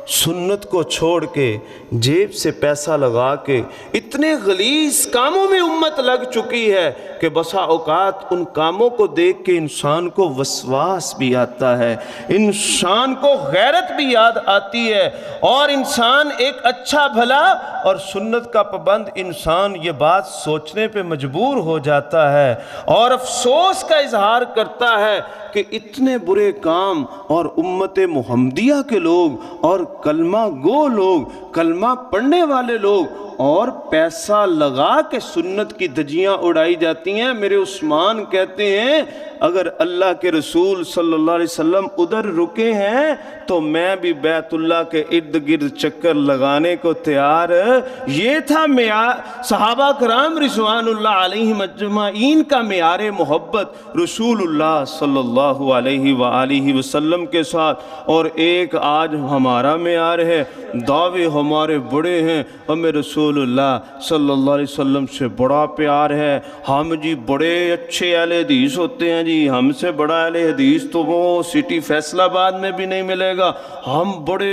[SPEAKER 1] سنت کو چھوڑ کے جیب سے پیسہ لگا کے اتنے غلیظ کاموں میں امت لگ چکی ہے کہ بسا اوقات ان کاموں کو دیکھ کے انسان کو وسواس بھی آتا ہے، انسان کو غیرت بھی یاد آتی ہے، اور انسان ایک اچھا بھلا اور سنت کا پابند انسان یہ بات سوچنے پہ مجبور ہو جاتا ہے اور افسوس کا اظہار کرتا ہے کہ اتنے برے کام اور امت محمدیہ کے لوگ اور کلمہ گو لوگ، کلمہ پڑھنے والے لوگ اور پیسہ لگا کے سنت کی دھجیاں اڑائی جاتی ہیں۔ میرے عثمان کہتے ہیں اگر اللہ کے رسول صلی اللہ علیہ وسلم ادھر رکے ہیں تو میں بھی بیت اللہ کے ارد گرد چکر لگانے کو تیار. یہ تھا صحابہ کرام رضوان اللہ علیہم اجمعین کا معیار محبت رسول اللہ صلی اللہ علیہ وآلہ وسلم کے ساتھ. اور ایک آج ہمارا معیار ہے، دعوے ہمارے بڑے ہیں، ہمیں رسول اللہ صلی اللہ علیہ وسلم سے بڑا پیار ہے، ہم جی بڑے اچھے اہل حدیث ہوتے ہیں جی، ہم سے بڑا اہل حدیث تو وہ سٹی فیصل آباد میں بھی نہیں ملے گا، ہم بڑے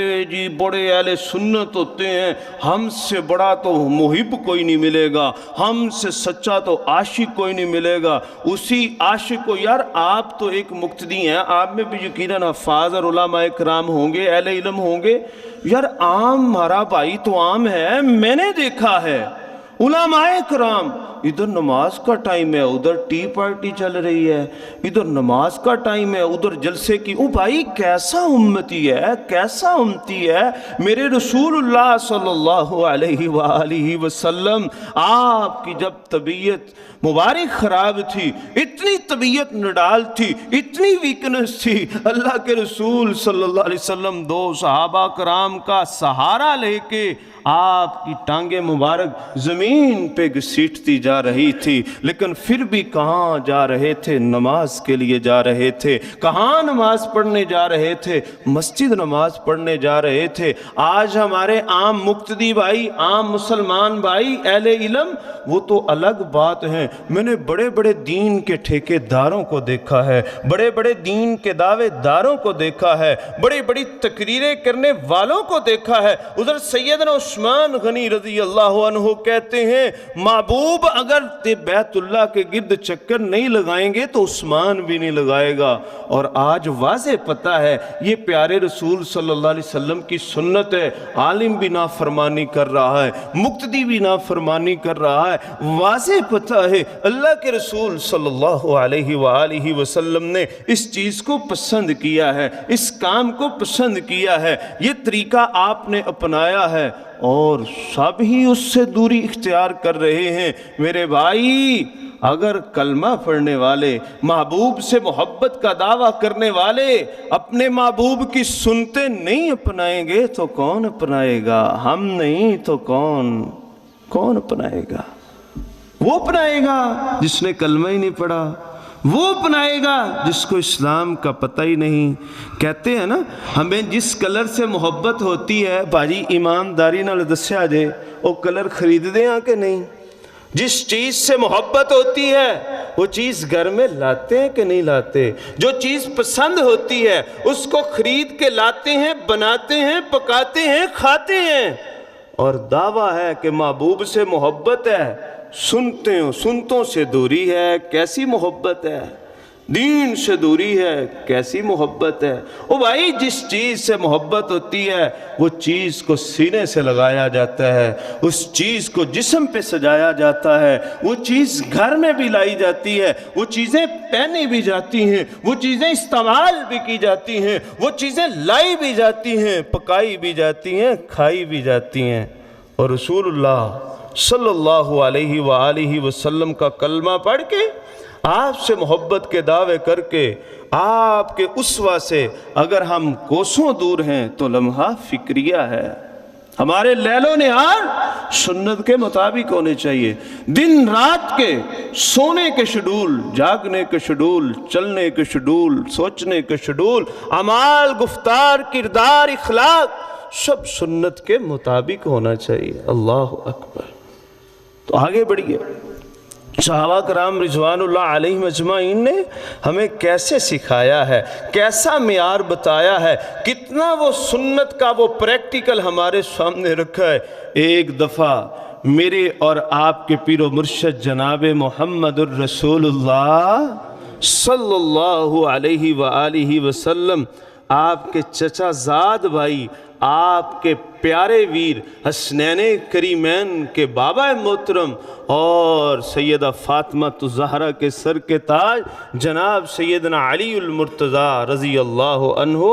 [SPEAKER 1] اہل سنت ہوتے ہیں، ہم سے بڑا تو محب کوئی نہیں ملے گا، ہم سے سچا تو عاشق کوئی نہیں ملے گا. اسی عاشق کو یار آپ تو ایک مقتدی ہیں، آپ میں بھی یقیناً حفاظ اور علماء کرام ہوں گے، اہل علم ہوں گے. یار عام ہمارا بھائی تو عام ہے، میں نے دیکھا ہے علماء کرام ادھر نماز کا ٹائم ہے، ادھر ٹی پارٹی چل رہی ہے، ادھر نماز کا ٹائم ہے، ادھر جلسے کی. او بھائی کیسا امتی ہے، کیسا امتی ہے. میرے رسول اللہ صلی اللہ علیہ وآلہ وسلم آپ کی جب طبیعت مبارک خراب تھی، اتنی طبیعت نڈال تھی، اتنی ویکنس تھی، اللہ کے رسول صلی اللہ علیہ وسلم دو صحابہ کرام کا سہارا لے کے آپ کی ٹانگیں مبارک زمین پہ گھسیٹتی جا رہی تھی، لیکن پھر بھی کہاں جا رہے تھے؟ نماز کے لیے جا رہے تھے. کہاں نماز پڑھنے جا رہے تھے؟ مسجد نماز پڑھنے جا رہے تھے. آج ہمارے عام مقتدی بھائی، عام مسلمان بھائی، اہل علم وہ تو الگ بات ہے. میں نے بڑے بڑے دین کے ٹھیکے داروں کو دیکھا ہے، بڑے بڑے دین کے دعوے داروں کو دیکھا ہے، بڑی بڑی تقریریں کرنے والوں کو دیکھا ہے. ادھر سیدنا عثمان غنی رضی اللہ عنہ کہتے ہیں محبوب اگر بیت اللہ کے گرد چکر نہیں لگائیں گے تو عثمان بھی نہیں لگائے گا. اور آج واضح پتہ ہے یہ پیارے رسول صلی اللہ علیہ وسلم کی سنت ہے. عالم بھی نافرمانی کر رہا ہے، مقتدی بھی نافرمانی کر رہا ہے. واضح پتہ ہے اللہ کے رسول صلی اللہ علیہ وآلہ وسلم نے اس چیز کو پسند کیا ہے، اس کام کو پسند کیا ہے، یہ طریقہ آپ نے اپنایا ہے اور سب ہی اس سے دوری اختیار کر رہے ہیں. میرے بھائی اگر کلمہ پڑھنے والے، محبوب سے محبت کا دعویٰ کرنے والے اپنے محبوب کی سنتے نہیں اپنائیں گے تو کون اپنائے گا؟ ہم نہیں تو کون اپنائے گا؟ وہ اپنائے گا جس نے کلمہ ہی نہیں پڑھا، وہ اپنائے گا جس کو اسلام کا پتہ ہی نہیں. کہتے ہیں نا ہمیں جس کلر سے محبت ہوتی ہے بھاجی ایمانداری نال دسیا جے وہ کلر خرید دے ہاں کہ نہیں؟ جس چیز سے محبت ہوتی ہے وہ چیز گھر میں لاتے ہیں کہ نہیں لاتے؟ جو چیز پسند ہوتی ہے اس کو خرید کے لاتے ہیں، بناتے ہیں، پکاتے ہیں، کھاتے ہیں. اور دعویٰ ہے کہ محبوب سے محبت ہے، سنتوں سے دوری ہے، کیسی محبت ہے؟ دین سے دوری ہے، کیسی محبت ہے؟ او بھائی جس چیز سے محبت ہوتی ہے وہ چیز کو سینے سے لگایا جاتا ہے، اس چیز کو جسم پہ سجایا جاتا ہے، وہ چیز گھر میں بھی لائی جاتی ہے، وہ چیزیں پہنی بھی جاتی ہیں، وہ چیزیں استعمال بھی کی جاتی ہیں، وہ چیزیں لائی بھی جاتی ہیں، پکائی بھی جاتی ہیں، کھائی بھی جاتی ہیں. اور رسول اللہ صلی اللہ علیہ وآلہ وسلم کا کلمہ پڑھ کے، آپ سے محبت کے دعوے کر کے، آپ کے اسوہ سے اگر ہم کوسوں دور ہیں تو لمحہ فکریہ ہے. ہمارے لیل و نہار سنت کے مطابق ہونے چاہیے. دن رات کے سونے کے شیڈول، جاگنے کے شیڈول، چلنے کے شیڈول، سوچنے کے شیڈول، اعمال، گفتار، کردار، اخلاق سب سنت کے مطابق ہونا چاہیے. اللہ اکبر. تو آگے بڑھیے. صحابہ کرام رضوان اللہ علیہم اجمعین نے ہمیں کیسے سکھایا ہے، کیسا معیار بتایا ہے، کتنا وہ سنت کا وہ پریکٹیکل ہمارے سامنے رکھا ہے. ایک دفعہ میرے اور آپ کے پیر و مرشد جناب محمد الرسول اللہ صلی اللہ علیہ وآلہ وسلم، آپ کے چچا زاد بھائی، آپ کے پیارے ویر حسنین کریمین کے بابا محترم اور سیدہ فاطمہ الزہرا کے سر کے تاج جناب سیدنا علی المرتضیٰ رضی اللہ عنہ،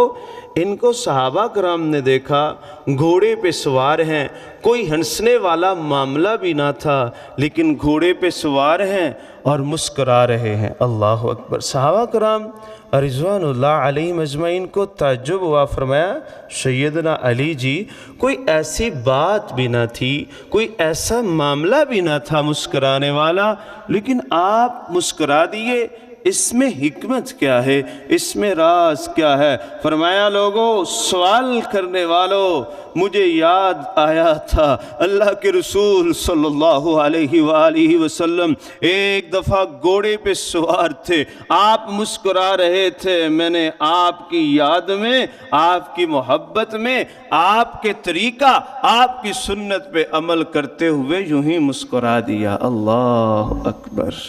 [SPEAKER 1] ان کو صحابہ کرام نے دیکھا گھوڑے پہ سوار ہیں، کوئی ہنسنے والا معاملہ بھی نہ تھا، لیکن گھوڑے پہ سوار ہیں اور مسکرا رہے ہیں۔ اللہ اکبر۔ صحابہ کرام رضوان اللہ علیہم اجمعین کو تعجب ہوا، فرمایا سیدنا علی جی کوئی ایسی بات بھی نہ تھی، کوئی ایسا معاملہ بھی نہ تھا مسکرانے والا، لیکن آپ مسکرا دیے، اس میں حکمت کیا ہے، اس میں راز کیا ہے؟ فرمایا لوگوں، سوال کرنے والوں، مجھے یاد آیا تھا اللہ کے رسول صلی اللہ علیہ وآلہ وسلم ایک دفعہ گھوڑے پہ سوار تھے، آپ مسکرا رہے تھے، میں نے آپ کی یاد میں، آپ کی محبت میں، آپ کے طریقہ، آپ کی سنت پہ عمل کرتے ہوئے یوں ہی مسکرا دیا۔ اللہ اکبر۔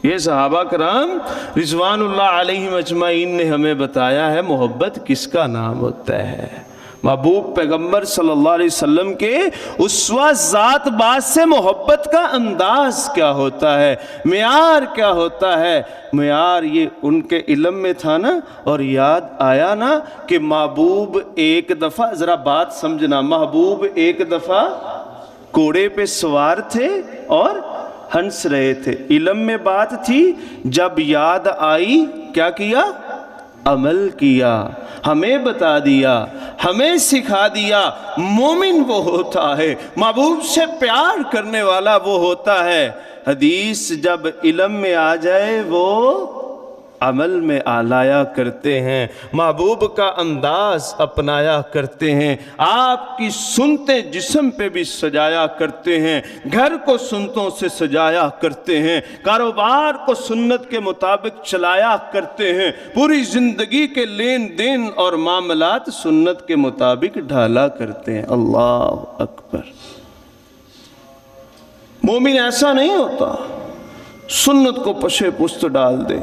[SPEAKER 1] یہ صحابہ کرام رضوان اللہ علیہم اجمعین نے ہمیں بتایا ہے محبت کس کا نام ہوتا ہے۔ محبوب پیغمبر صلی اللہ علیہ وسلم کے اسوہ ذات باز سے محبت کا انداز کیا ہوتا ہے، معیار کیا ہوتا ہے؟ معیار یہ ان کے علم میں تھا نا، اور یاد آیا نا کہ محبوب ایک دفعہ، ذرا بات سمجھنا، محبوب ایک دفعہ گھوڑے پہ سوار تھے اور ہنس رہے تھے، علم میں بات تھی، جب یاد آئی کیا کیا؟ عمل کیا، ہمیں بتا دیا، ہمیں سکھا دیا۔ مومن وہ ہوتا ہے، محبوب سے پیار کرنے والا وہ ہوتا ہے، حدیث جب علم میں آ جائے وہ عمل میں لایا کرتے ہیں، محبوب کا انداز اپنایا کرتے ہیں، آپ کی سنتیں جسم پہ بھی سجایا کرتے ہیں، گھر کو سنتوں سے سجایا کرتے ہیں، کاروبار کو سنت کے مطابق چلایا کرتے ہیں، پوری زندگی کے لین دین اور معاملات سنت کے مطابق ڈھالا کرتے ہیں۔ اللہ اکبر۔ مومن ایسا نہیں ہوتا سنت کو پشے پست ڈال دے،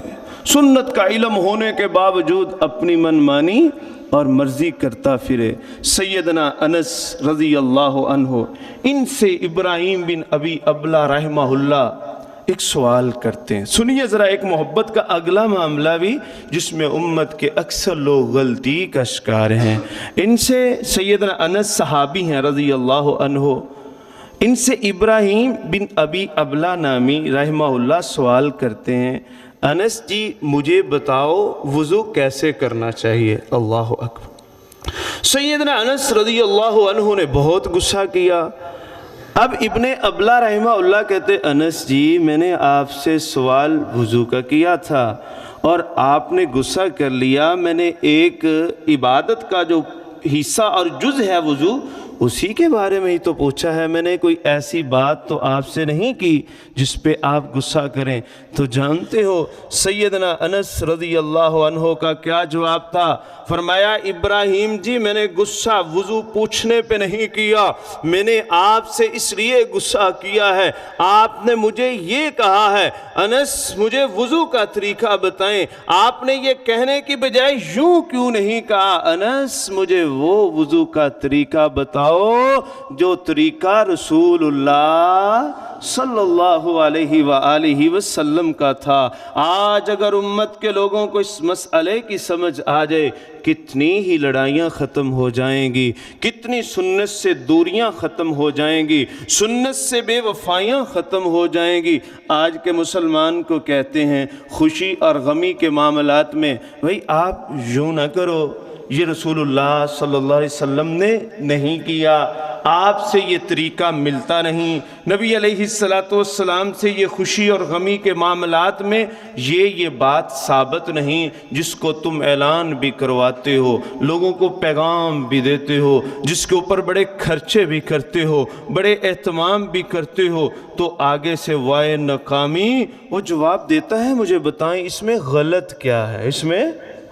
[SPEAKER 1] سنت کا علم ہونے کے باوجود اپنی من مانی اور مرضی کرتا پھرے۔ سیدنا انس رضی اللہ عنہ، ان سے ابراہیم بن ابی ابلا رحمہ اللہ ایک سوال کرتے ہیں، سنیے ذرا ایک محبت کا اگلا معاملہ بھی جس میں امت کے اکثر لوگ غلطی کا شکار ہیں۔ ان سے سیدنا انس صحابی ہیں رضی اللہ عنہ، ان سے ابراہیم بن ابی ابلا نامی رحمہ اللہ سوال کرتے ہیں، انس جی مجھے بتاؤ وضو کیسے کرنا چاہیے؟ اللہ اکبر۔ سیدنا انس رضی اللہ عنہ نے بہت غصہ کیا۔ اب ابن ابلا رحمہ اللہ کہتے، انس جی میں نے آپ سے سوال وضو کا کیا تھا اور آپ نے غصہ کر لیا، میں نے ایک عبادت کا جو حصہ اور جز ہے وضو، اسی کے بارے میں ہی تو پوچھا ہے، میں نے کوئی ایسی بات تو آپ سے نہیں کی جس پہ آپ غصہ کریں۔ تو جانتے ہو سیدنا انس رضی اللہ عنہ کا کیا جواب تھا؟ فرمایا ابراہیم جی میں نے غصہ وضو پوچھنے پہ نہیں کیا، میں نے آپ سے اس لیے غصہ کیا ہے، آپ نے مجھے یہ کہا ہے انس مجھے وضو کا طریقہ بتائیں، آپ نے یہ کہنے کی بجائے یوں کیوں نہیں کہا انس مجھے وہ وضو کا طریقہ بتاؤ جو طریقہ رسول اللہ صلی اللہ علیہ وآلہ وسلم کا تھا۔ آج اگر امت کے لوگوں کو اس مسئلے کی سمجھ آ جائے، کتنی ہی لڑائیاں ختم ہو جائیں گی، کتنی سنت سے دوریاں ختم ہو جائیں گی، سنت سے بے وفائیاں ختم ہو جائیں گی۔ آج کے مسلمان کو کہتے ہیں خوشی اور غمی کے معاملات میں بھائی آپ یوں نہ کرو، یہ رسول اللہ صلی اللہ علیہ وسلم نے نہیں کیا، آپ سے یہ طریقہ ملتا نہیں، نبی علیہ السلام سے یہ خوشی اور غمی کے معاملات میں یہ بات ثابت نہیں، جس کو تم اعلان بھی کرواتے ہو، لوگوں کو پیغام بھی دیتے ہو، جس کے اوپر بڑے خرچے بھی کرتے ہو، بڑے اہتمام بھی کرتے ہو، تو آگے سے وائے ناکامی وہ جواب دیتا ہے مجھے بتائیں اس میں غلط کیا ہے، اس میں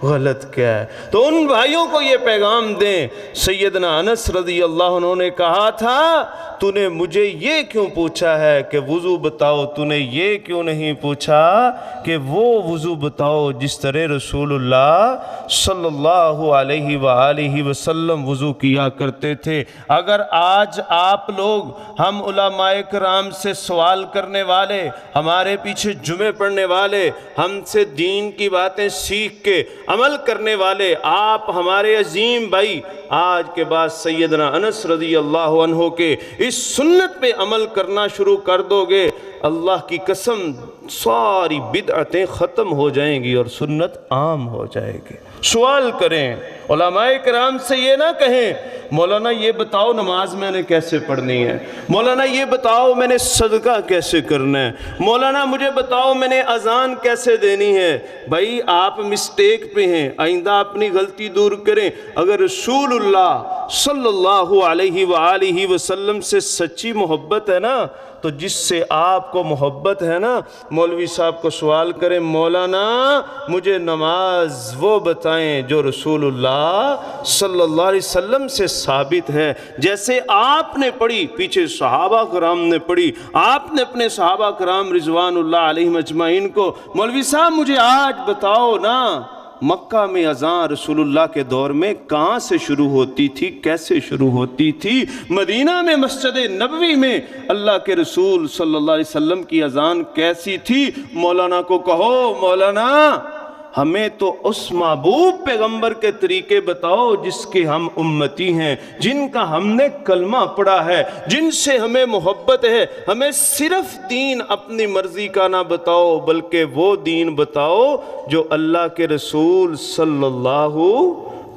[SPEAKER 1] غلط کیا ہے؟ تو ان بھائیوں کو یہ پیغام دیں۔ سیدنا انس رضی اللہ عنہ نے کہا تھا تو نے مجھے یہ کیوں پوچھا ہے کہ وضو بتاؤ، تو نے یہ کیوں نہیں پوچھا کہ وہ وضو بتاؤ جس طرح رسول اللہ صلی اللہ علیہ وآلہ وسلم وضو کیا کرتے تھے۔ اگر آج آپ لوگ، ہم علماء کرام سے سوال کرنے والے، ہمارے پیچھے جمعے پڑھنے والے، ہم سے دین کی باتیں سیکھ کے عمل کرنے والے، آپ ہمارے عظیم بھائی آج کے بعد سیدنا انس رضی اللہ عنہ کے اس سنت پہ عمل کرنا شروع کر دو گے، اللہ کی قسم ساری بدعتیں ختم ہو جائیں گی اور سنت عام ہو جائے گی۔ سوال کریں علماء کرام سے، یہ نہ کہیں مولانا یہ بتاؤ نماز میں نے کیسے پڑھنی ہے، مولانا یہ بتاؤ میں نے صدقہ کیسے کرنا ہے، مولانا مجھے بتاؤ میں نے اذان کیسے دینی ہے۔ بھائی آپ مسٹیک پہ ہیں، آئندہ اپنی غلطی دور کریں۔ اگر رسول اللہ صلی اللہ علیہ وآلہ وسلم سے سچی محبت ہے نا، تو جس سے آپ کو محبت ہے نا، مولوی صاحب کو سوال کریں مولانا مجھے نماز وہ بتائیں جو رسول اللہ صلی اللہ علیہ وسلم سے ثابت ہے، جیسے آپ نے پڑھی، پیچھے صحابہ کرام نے پڑھی، آپ نے اپنے صحابہ کرام رضوان اللہ علیہم اجمعین کو مولوی صاحب مجھے آج بتاؤ نا مکہ میں اذان رسول اللہ کے دور میں کہاں سے شروع ہوتی تھی، کیسے شروع ہوتی تھی، مدینہ میں مسجد نبوی میں اللہ کے رسول صلی اللہ علیہ وسلم کی اذان کیسی تھی۔ مولانا کو کہو مولانا ہمیں تو اس محبوب پیغمبر کے طریقے بتاؤ جس کے ہم امتی ہیں، جن کا ہم نے کلمہ پڑھا ہے، جن سے ہمیں محبت ہے۔ ہمیں صرف دین اپنی مرضی کا نہ بتاؤ بلکہ وہ دین بتاؤ جو اللہ کے رسول صلی اللہ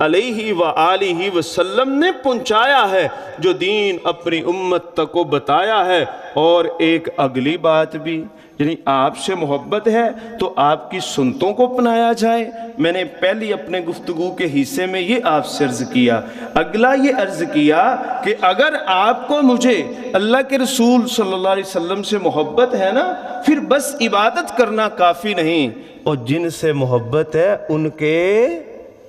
[SPEAKER 1] علیہ وآلہ وسلم نے پہنچایا ہے، جو دین اپنی امت تک کو بتایا ہے۔ اور ایک اگلی بات بھی، یعنی آپ سے محبت ہے تو آپ کی سنتوں کو اپنایا جائے۔ میں نے پہلی اپنے گفتگو کے حصے میں یہ آپ سے عرض کیا، اگلا یہ عرض کیا کہ اگر آپ کو مجھے اللہ کے رسول صلی اللہ علیہ وسلم سے محبت ہے نا، پھر بس عبادت کرنا کافی نہیں، اور جن سے محبت ہے ان کے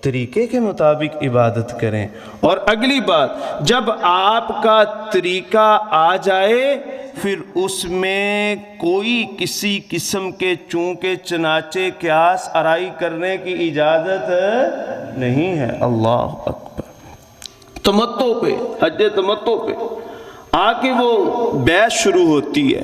[SPEAKER 1] طریقے کے مطابق عبادت کریں۔ اور اگلی بات، جب آپ کا طریقہ آ جائے پھر اس میں کوئی کسی قسم کے چونکے چنانچے قیاس آرائی کرنے کی اجازت نہیں ہے۔ اللہ اکبر۔ تمتع پہ، حج تمتع پہ آ کے وہ بحث شروع ہوتی ہے۔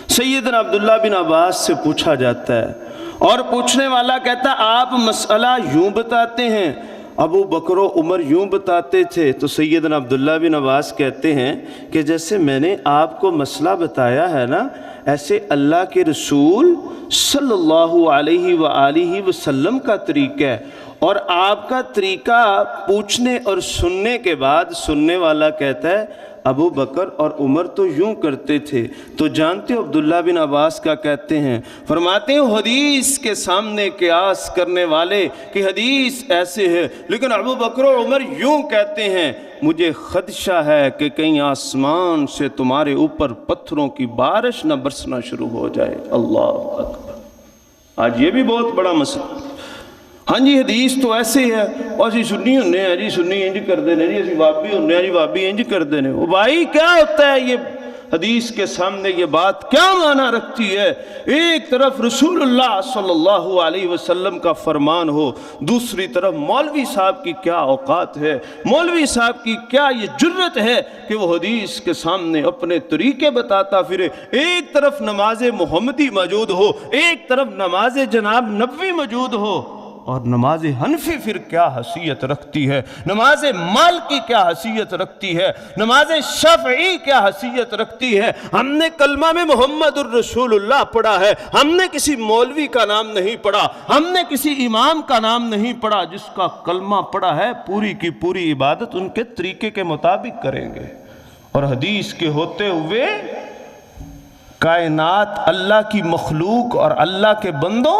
[SPEAKER 1] سیدنا عبداللہ بن عباس سے پوچھا جاتا ہے اور پوچھنے والا کہتا آپ مسئلہ یوں بتاتے ہیں، ابو بکر و عمر یوں بتاتے تھے، تو سیدنا عبداللہ بن عباس کہتے ہیں کہ جیسے میں نے آپ کو مسئلہ بتایا ہے نا، ایسے اللہ کے رسول صلی اللہ علیہ وآلہ وسلم کا طریقہ ہے، اور آپ کا طریقہ پوچھنے اور سننے کے بعد سننے والا کہتا ہے ابو بکر اور عمر تو یوں کرتے تھے، تو جانتے ہو عبداللہ بن عباس کا کہتے ہیں، فرماتے ہیں حدیث کے سامنے قیاس کرنے والے کہ حدیث ایسے ہے، لیکن ابو بکر و عمر یوں کہتے ہیں، مجھے خدشہ ہے کہ کہیں آسمان سے تمہارے اوپر پتھروں کی بارش نہ برسنا شروع ہو جائے۔ اللہ اکبر۔ آج یہ بھی بہت بڑا مسئلہ، ہاں جی حدیث تو ایسے ہے، اور اسی سنی ہونے ہیں جی، سنی انج کر دینے جی، اسی وابی ہونے ہیں جی، وابی انج کر دینے۔ وہ بھائی کیا ہوتا ہے یہ حدیث کے سامنے یہ بات کیا معنی رکھتی ہے؟ ایک طرف رسول اللہ صلی اللہ علیہ وسلم کا فرمان ہو، دوسری طرف مولوی صاحب کی کیا اوقات ہے، مولوی صاحب کی کیا یہ جرت ہے کہ وہ حدیث کے سامنے اپنے طریقے بتاتا پھرے۔ ایک طرف نماز محمدی موجود ہو، ایک طرف نماز جناب نبوی موجود ہو، اور نماز حنفی پھر کیا حیثیت رکھتی ہے، نماز مالکی کیا حیثیت رکھتی ہے، نماز شافعی کیا حیثیت رکھتی ہے۔ ہم نے کلمہ میں محمد الرسول اللہ پڑھا ہے، ہم نے کسی مولوی کا نام نہیں پڑھا، ہم نے کسی امام کا نام نہیں پڑھا، جس کا کلمہ پڑھا ہے پوری کی پوری عبادت ان کے طریقے کے مطابق کریں گے۔ اور حدیث کے ہوتے ہوئے کائنات اللہ کی مخلوق اور اللہ کے بندوں،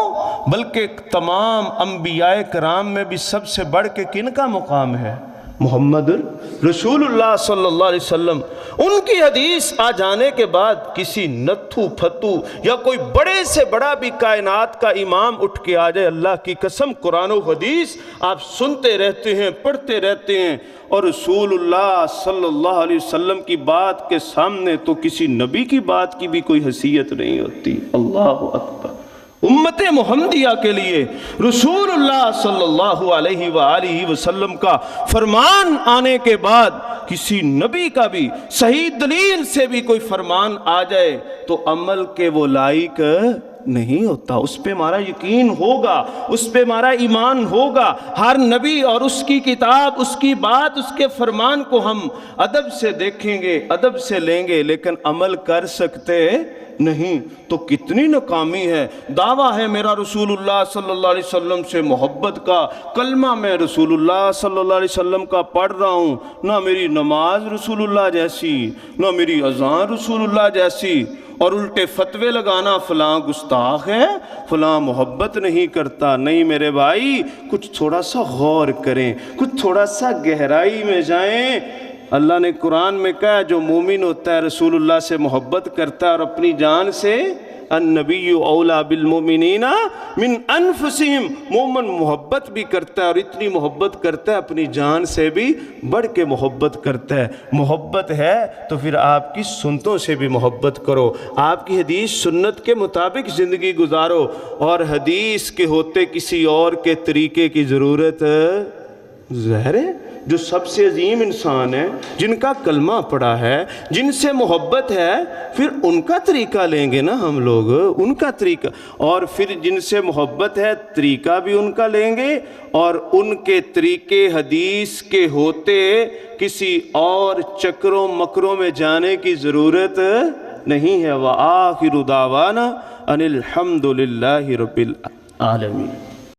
[SPEAKER 1] بلکہ تمام انبیاء کرام میں بھی سب سے بڑھ کے کن کا مقام ہے؟ محمد رسول اللہ صلی اللہ علیہ وسلم، ان کی حدیث آ جانے کے بعد کسی نتھو پھتو یا کوئی بڑے سے بڑا بھی کائنات کا امام اٹھ کے آ جائے، اللہ کی قسم قرآن و حدیث آپ سنتے رہتے ہیں، پڑھتے رہتے ہیں، اور رسول اللہ صلی اللہ علیہ وسلم کی بات کے سامنے تو کسی نبی کی بات کی بھی کوئی حیثیت نہیں ہوتی۔ اللہ اکبر۔ امت محمدیہ کے لیے رسول اللہ صلی اللہ علیہ وآلہ وسلم کا فرمان آنے کے بعد کسی نبی کا بھی صحیح دلیل سے بھی کوئی فرمان آ جائے تو عمل کے وہ لائق نہیں ہوتا، اس پہ ہمارا یقین ہوگا، اس پہ ہمارا ایمان ہوگا۔ ہر نبی اور اس کی کتاب، اس کی بات، اس کے فرمان کو ہم ادب سے دیکھیں گے، ادب سے لیں گے، لیکن عمل کر سکتے نہیں تو کتنی ناکامی ہے۔ دعویٰ ہے میرا رسول اللہ صلی اللہ علیہ وسلم سے محبت کا، کلمہ میں رسول اللہ صلی اللہ علیہ وسلم کا پڑھ رہا ہوں، نہ میری نماز رسول اللہ جیسی، نہ میری اذان رسول اللہ جیسی، اور الٹے فتوے لگانا فلاں گستاخ ہے، فلاں محبت نہیں کرتا۔ نہیں میرے بھائی، کچھ تھوڑا سا غور کریں، کچھ تھوڑا سا گہرائی میں جائیں۔ اللہ نے قرآن میں کہا جو مومن ہوتا ہے رسول اللہ سے محبت کرتا ہے اور اپنی جان سے، النبی اولا بالمؤمنین من انفسہم، مومن محبت بھی کرتا ہے اور اتنی محبت کرتا ہے اپنی جان سے بھی بڑھ کے محبت کرتا ہے۔ محبت ہے تو پھر آپ کی سنتوں سے بھی محبت کرو، آپ کی حدیث سنت کے مطابق زندگی گزارو، اور حدیث کے ہوتے کسی اور کے طریقے کی ضرورت ظاہر ہے۔ جو سب سے عظیم انسان ہے، جن کا کلمہ پڑھا ہے، جن سے محبت ہے، پھر ان کا طریقہ لیں گے نا ہم لوگ، ان کا طریقہ، اور پھر جن سے محبت ہے طریقہ بھی ان کا لیں گے، اور ان کے طریقے حدیث کے ہوتے کسی اور چکروں مکروں میں جانے کی ضرورت نہیں ہے۔ وآخر دعوانا ان الحمد للہ رب العالمین۔